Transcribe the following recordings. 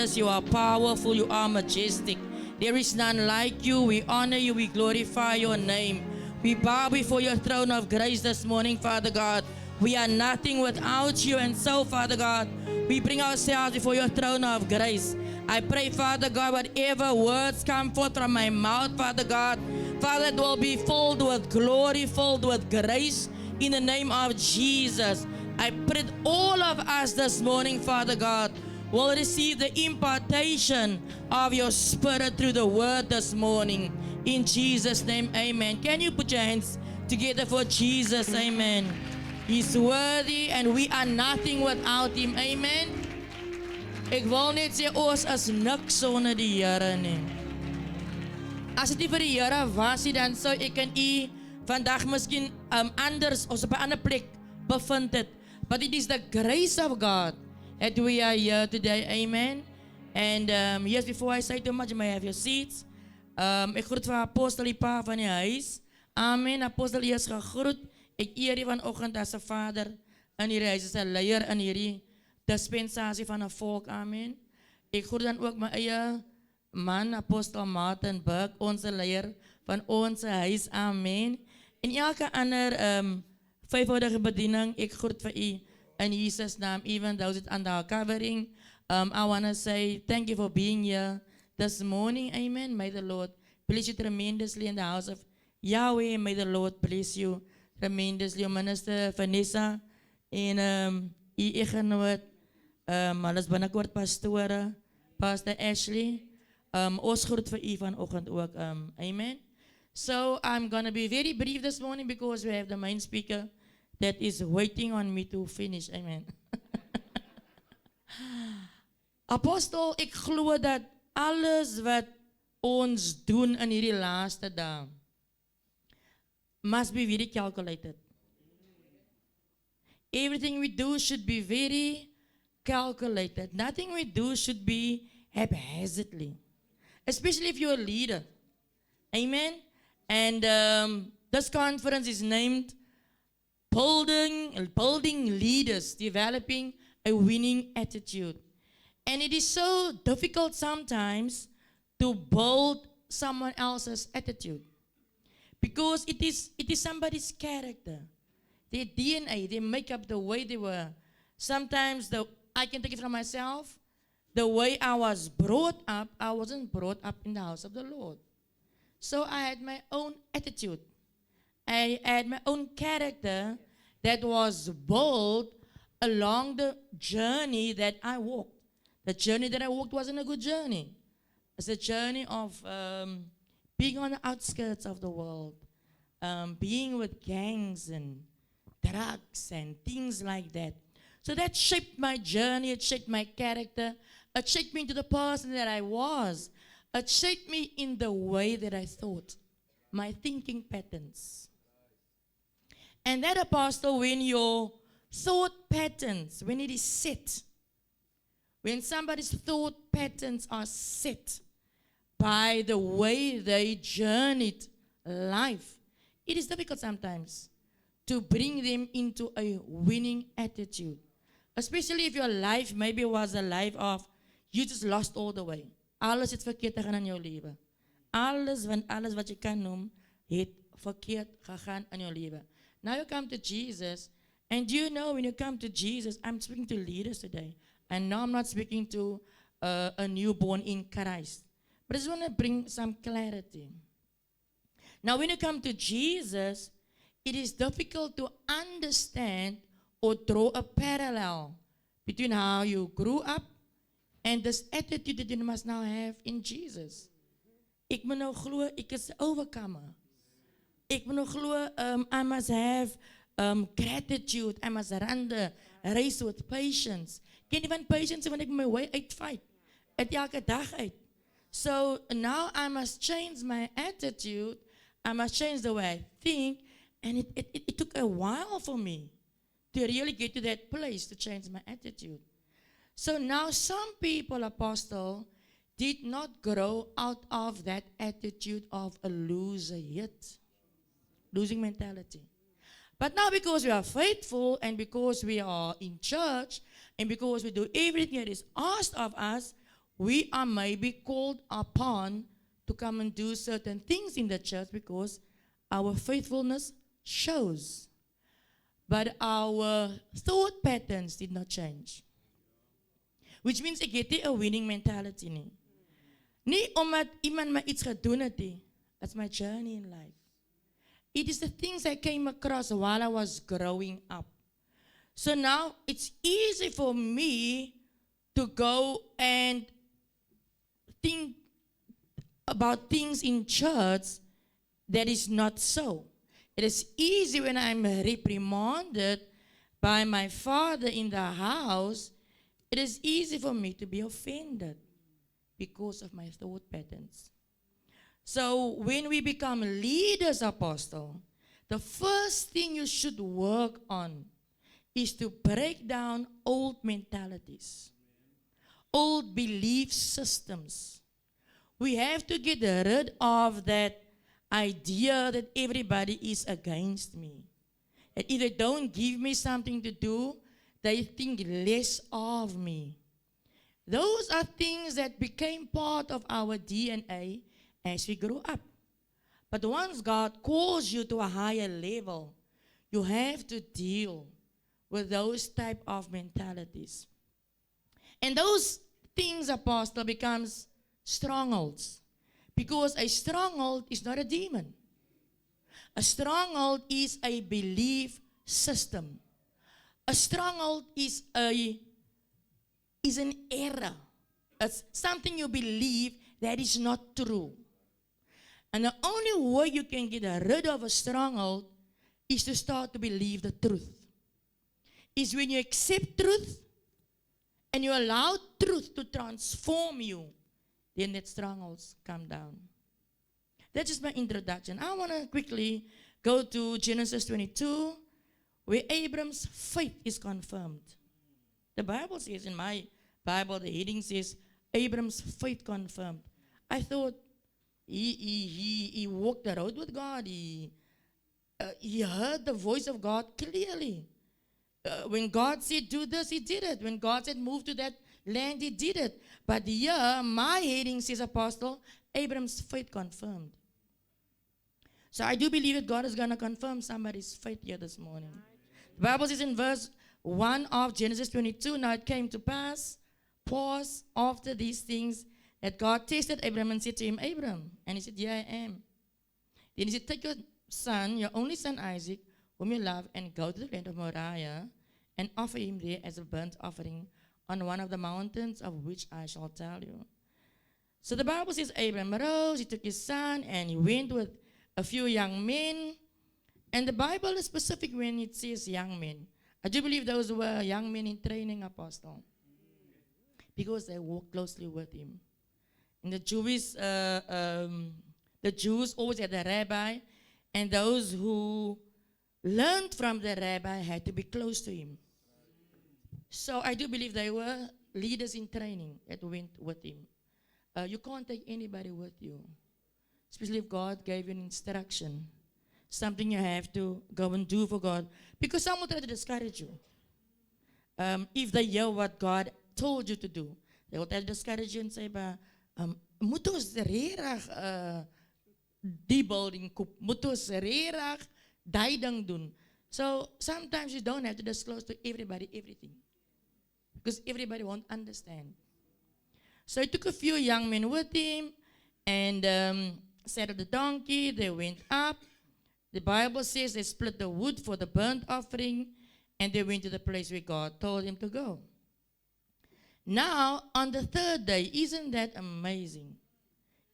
marvelous, you are powerful, you are majestic. There is none like you. We honor you, we glorify your name. We bow before your throne of grace this morning, Father God. We are nothing without you, and so, Father God, we bring ourselves before your throne of grace. I pray, Father God, whatever words come forth from my mouth, Father God, Father, it will be filled with glory, filled with grace, in the name of Jesus. I pray that all of us this morning, Father God, will receive the impartation of your Spirit through the word this morning. In Jesus' name, amen. Can you put your hands together for Jesus? Amen. He's worthy and we are nothing without him. Amen. Ek wil net sê ons is niks sonder die Here nie. As dit nie vir die Here was nie, dan sou ek en u vandag miskien anders of op 'n ander plek bevind het. But it is the grace of God that we are here today. Amen. And yes, before I say too much, you may have your seats. Ek groet vir Apostel Ipa van die huis. Amen. Apostel is gegroet. Ek eer u vanoggend as 'n vader in hierdie huis, as 'n leier in hierdie dispensasie van 'n volk. Amen. Ek groet dan ook my eie man, Apostel Martin Burke, onze leier van onze huis. Amen. En elke ander vyfvoudige bediening, ek groet vir u in Jesus' naam, even those that under our covering. I want to say thank you for being here this morning. Amen. May the Lord bless you tremendously in the house of Yahweh. May the Lord bless you tremendously. Minister Vanessa en u eggenoot, hulle is binnekort pastore, Pastor Ashley. Ons groet vir u vanoggend ook. Amen. So I'm going to be very brief this morning because we have the main speaker that is waiting on me to finish. Amen. Apostel, ek glo dat alles wat ons doen in hierdie laaste dae must be very calculated. Everything we do should be very calculated. Nothing we do should be haphazardly. Especially if you're a leader. Amen. And this conference is named Building Leaders, Developing a Winning Attitude. And it is so difficult sometimes to build someone else's attitude. Because it is somebody's character. Their DNA, they make up the way they were. Sometimes I can take it from myself. The way I was brought up, I wasn't brought up in the house of the Lord. So I had my own attitude. I had my own character that was built along the journey that I walked. The journey that I walked wasn't a good journey. It's a journey of being on the outskirts of the world, being with gangs and drugs and things like that. So that shaped my journey, it shaped my character, it shaped me into the person that I was. It shaped me in the way that I thought, my thinking patterns. And that, Apostle, when your thought patterns, when it is set, when somebody's thought patterns are set by the way they journeyed life, it is difficult sometimes to bring them into a winning attitude. Especially if your life maybe was a life of, you just lost all the way. Alles het verkeerd gegaan in jou lewe. Alles wat jy kan noem, het verkeerd gegaan in jou lewe. Now you come to Jesus, and you know when you come to Jesus, I'm speaking to leaders today. And now I'm not speaking to a newborn in Christ. But I just want to bring some clarity. Now when you come to Jesus, it is difficult to understand or draw a parallel between how you grew up and this attitude that you must now have in Jesus. Ek moet nou glo, ek is 'n overcomer. Ek moet nou glo, I must have gratitude. I must run the race with patience. Ken jy van patience wanneer ek my way uitfight? Uit elke dag uit. So now I must change my attitude. I must change the way I think. And it took a while for me to really get to that place to change my attitude. So now some people, Apostle, did not grow out of that attitude of a loser yet. Losing mentality. But now because we are faithful and because we are in church and because we do everything that is asked of us, we are maybe called upon to come and do certain things in the church because our faithfulness shows. But our thought patterns did not change. Which means ek het nie 'n winning mentality nie. Nie omdat iemand my iets gedoen het nie. That's my journey in life. It is the things I came across while I was growing up. So now it's easy for me to go and think about things in church that is not so. It is easy when I'm reprimanded by my father in the house. It is easy for me to be offended because of my thought patterns. So when we become leaders, apostle, the first thing you should work on is to break down old mentalities, old belief systems. We have to get rid of that idea that everybody is against me. And if they don't give me something to do, they think less of me. Those are things that became part of our DNA as we grew up. But once God calls you to a higher level, you have to deal with those type of mentalities. And those things, apostle, becomes strongholds. Because a stronghold is not a demon. A stronghold is a belief system. A stronghold is an error. It's something you believe that is not true. And the only way you can get rid of a stronghold is to start to believe the truth. Is when you accept truth and you allow truth to transform you, then that strongholds come down. That's just my introduction. I want to quickly go to Genesis 22, where Abram's faith is confirmed. The Bible says, in my Bible, the heading says, Abram's faith confirmed. I thought he walked the road with God. He heard the voice of God clearly. When God said do this, he did it. When God said move to that land, he did it. But here, my heading says, apostle, Abram's faith confirmed. So I do believe that God is going to confirm somebody's faith here this morning. The Bible says in verse 1 of Genesis 22, now it came to pass, pause, after these things, that God tested Abram and said to him, Abram, and he said, here I am. Then he said, take your son, your only son Isaac, whom you love, and go to the land of Moriah, and offer him there as a burnt offering on one of the mountains of which I shall tell you. So the Bible says Abram arose, he took his son, and he went with a few young men. And the Bible is specific when it says young men. I do believe those were young men in training, apostle, because they walked closely with him. And the Jews always had a rabbi, and those who learned from the rabbi had to be close to him. So I do believe they were leaders in training that went with him. You can't take anybody with you, especially if God gave you an instruction, something you have to go and do for God, because some will try to discourage you. If they hear what God told you to do, they will try to discourage you and say, moet ons regtig die building koop, moet ons regtig die ding doen. So sometimes you don't have to disclose to everybody everything, because everybody won't understand. So he took a few young men with him and saddled the donkey. They went up. The Bible says they split the wood for the burnt offering, and they went to the place where God told him to go. Now, on the third day, isn't that amazing?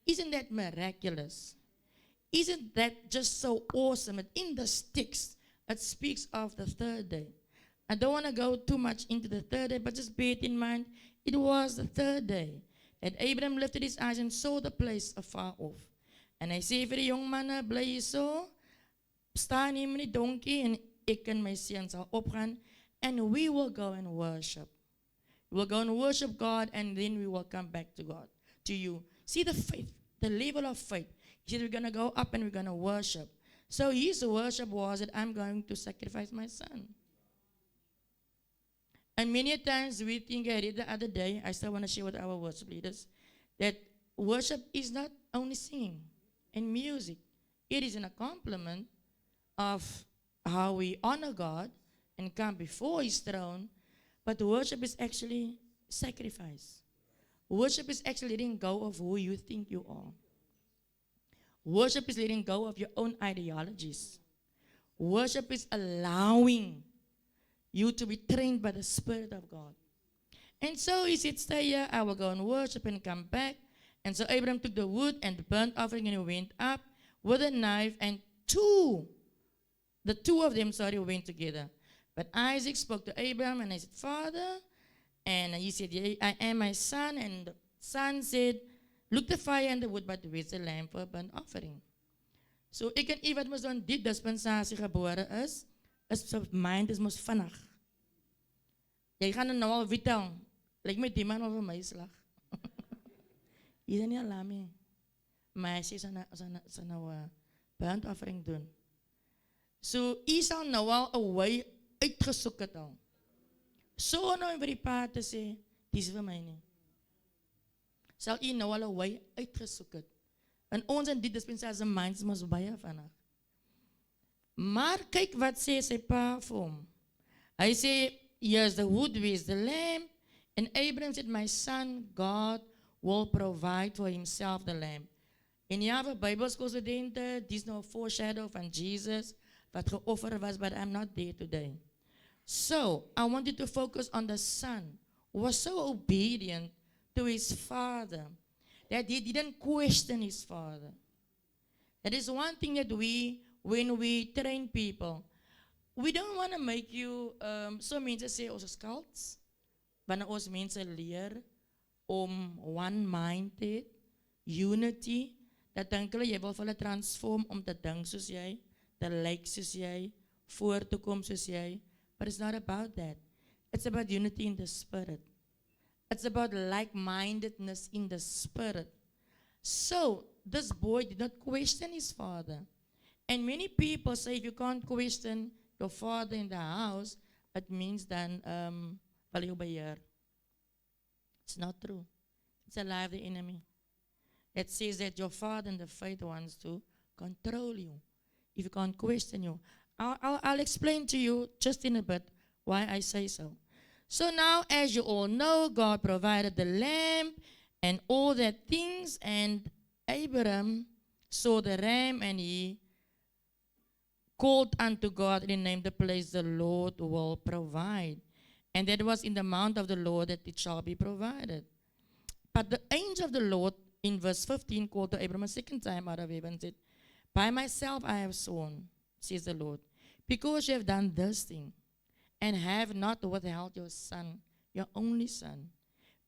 Isn't that miraculous? Isn't that just so awesome? And in the text, it speaks of the third day. I don't want to go too much into the third day, but just bear it in mind. It was the third day that Abraham lifted his eyes and saw the place afar off. And hy sê vir die jong manne, bly hier so, staan hier met die donkie, en ek en my seun sal opgaan, and we will go and worship. We will go and worship God, and then we will come back to God, to you. See the faith, the level of faith. He said, we're going to go up and we're going to worship. So his worship was that I'm going to sacrifice my son. And many times we think, I read the other day, I still want to share with our worship leaders, that worship is not only singing and music. It is an accompaniment of how we honor God and come before His throne. But worship is actually sacrifice. Worship is actually letting go of who you think you are. Worship is letting go of your own ideologies. Worship is allowing you to be trained by the Spirit of God. And so he said, stay here, I will go and worship and come back. And so Abraham took the wood and the burnt offering and he went up with a knife, and the two of them went together. But Isaac spoke to Abraham and I said, Father, and he said, yeah, I am my son. And the son said, look the fire and the wood, but where's the lamb for a burnt offering? So ek en u wat mos dan die dispensasie gebore is sy mind is mos vinnig. Jy gaan nou al vertel, lyk my die man over my slag. Jy is nie alarm nie. Maar sy sal nou burnt offering doen. So u sal nou al 'n way uitgesoek het al. So nou vir die pa te sê, dis vir my nie. Sal u nou al 'n way uitgesoek het. En ons in die dispensasie minds mos baie vinnig. Maar kyk wat sê sy pa vir hom. Hy sê, here's the wood, where's the lamb? And Abraham said, my son, God will provide for himself the lamb. En ja, vir Bybelskoolstudente, dis nou 'n foreshadow van Jesus, wat geoffer was, but I'm not there today. So, I wanted to focus on the son, who was so obedient to his father, that he didn't question his father. That is one thing that when we train people, we don't want to make you, so mense sê ons is cults, wanneer ons mense leer om one-minded, unity, dat dink hulle, jy wil vir hulle transform om te dink soos jy, te lyk soos jy, voor te kom soos jy, but it's not about that. It's about unity in the spirit. It's about like-mindedness in the spirit. So, this boy did not question his father. And many people say if you can't question your father in the house, it means then, value beheer. It's not true. It's a lie of the enemy. It says that your father in the faith wants to control you. If you can't question you. I'll explain to you just in a bit why I say so. So now, as you all know, God provided the lamb and all that things, and Abraham saw the ram, and he called unto God and he named the place, the Lord will provide. And that was in the mount of the Lord that it shall be provided. But the angel of the Lord, in verse 15, called to Abraham a second time out of heaven and said, by myself I have sworn, says the Lord, because you have done this thing, and have not withheld your son, your only son.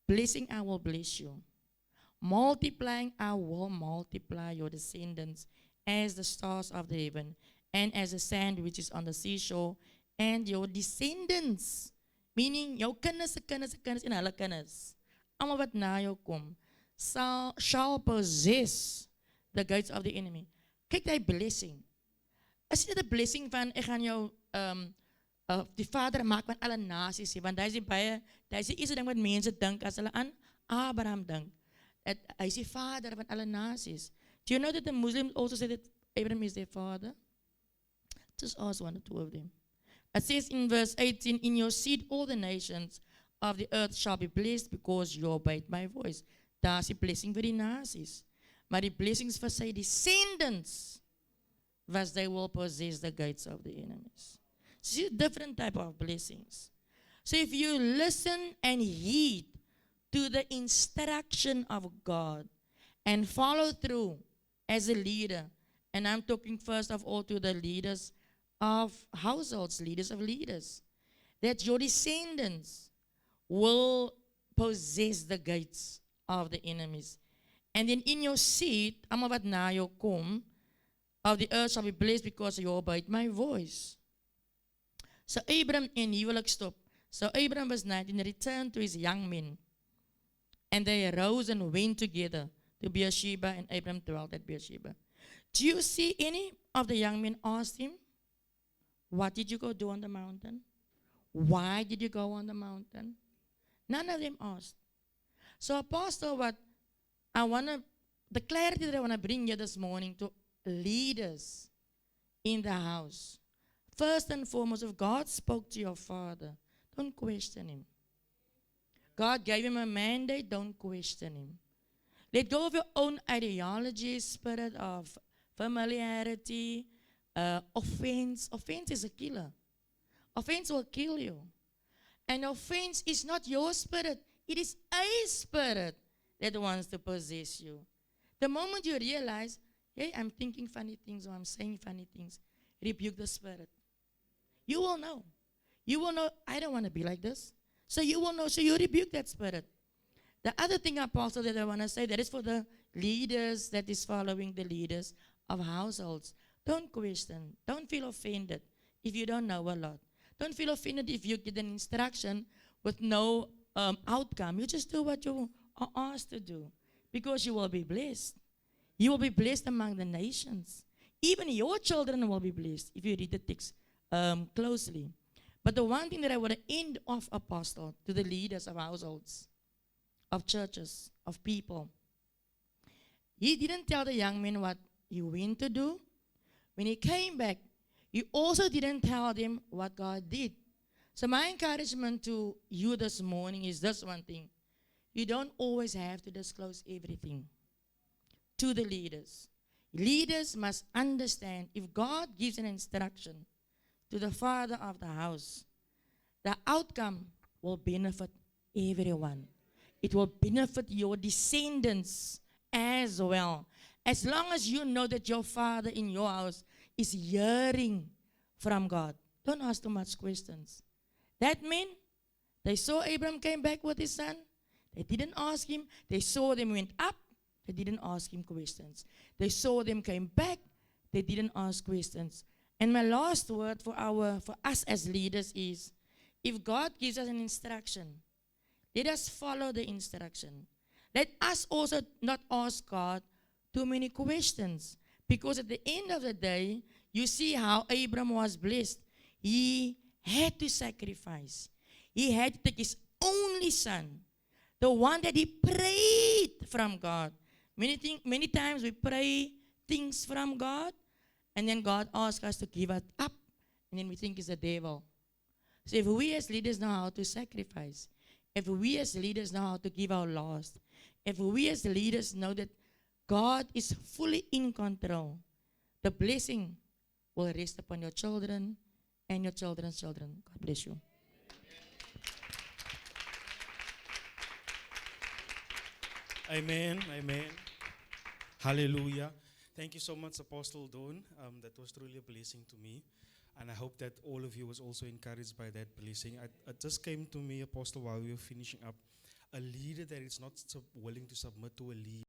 Blessing, I will bless you. Multiplying, I will multiply your descendants as the stars of the heaven, and as the sand which is on the seashore, and your descendants, meaning jou kinders se kinders se kinders en hulle kinders, almal wat na jou kom, shall possess the gates of the enemy. Kyk die blessing. Is dit 'n blessing van ek gaan jou die vader maak van alle nasies, want hy is die eerste ding wat mense dink as hulle aan Abraham dink. Hy is die vader van alle nasies. Do you know that the Muslims also say that Abraham is their father? Just ask one or two of them. It says in verse 18, in your seed all the nations of the earth shall be blessed because you obeyed my voice. Daar is die blessing vir die nasies. Maar die blessings vir sy descendants was they will possess the gates of the enemies. See, different type of blessings. So if you listen and heed to the instruction of God and follow through as a leader, and I'm talking first of all to the leaders of households, leaders of leaders, that your descendants will possess the gates of the enemies. And then in your seed, almal wat na jou kom, of the earth shall be blessed because you obeyed my voice. So Abraham, en hier wil ek stop. So Abraham was 19 and returned to his young men. And they arose and went together to Beersheba, and Abraham dwelt at Beersheba. Do you see any of the young men asked him, what did you go do on the mountain? Why did you go on the mountain? None of them asked. So, Apostle, what I want to, the clarity that I want to bring you this morning to leaders in the house. First and foremost, if God spoke to your father, don't question him. God gave him a mandate, don't question him. Let go of your own ideology, spirit of familiarity, offense. Offense is a killer. Offense will kill you. And offense is not your spirit, it is a spirit that wants to possess you. The moment you realize, hey, I'm thinking funny things or I'm saying funny things, rebuke the spirit. You will know. You will know, I don't want to be like this. So you will know, so you rebuke that spirit. The other thing, Apostle, that I want to say, that is for the leaders that is following the leaders of households. Don't question. Don't feel offended if you don't know a lot. Don't feel offended if you get an instruction with no outcome. You just do what you are asked to do because you will be blessed. You will be blessed among the nations. Even your children will be blessed if you read the text closely. But the one thing that I want to end off, Apostle, to the leaders of households, of churches, of people. He didn't tell the young man what he went to do. When he came back, he also didn't tell them what God did. So my encouragement to you this morning is this one thing. You don't always have to disclose everything to the leaders. Leaders must understand if God gives an instruction to the father of the house, the outcome will benefit everyone. It will benefit your descendants as well. As long as you know that your father in your house is hearing from God. Don't ask too much questions. That meant they saw Abraham came back with his son. They didn't ask him. They saw them went up. They didn't ask him questions. They saw them came back. They didn't ask questions. And my last word for us as leaders is, if God gives us an instruction, let us follow the instruction. Let us also not ask God too many questions. Because at the end of the day, you see how Abraham was blessed. He had to sacrifice. He had to take his only son, the one that he prayed from God. Many times we pray things from God, and then God asks us to give it up, and then we think it's the devil. So if we as leaders know how to sacrifice, if we as leaders know how to give our last, if we as leaders know that God is fully in control, the blessing will rest upon your children and your children's children. God bless you. Amen. Amen. Hallelujah. Thank you so much, Apostle Dawn. That was truly a blessing to me. And I hope that all of you was also encouraged by that blessing. It just came to me, Apostle, while we were finishing up. A leader that is not willing to submit to a leader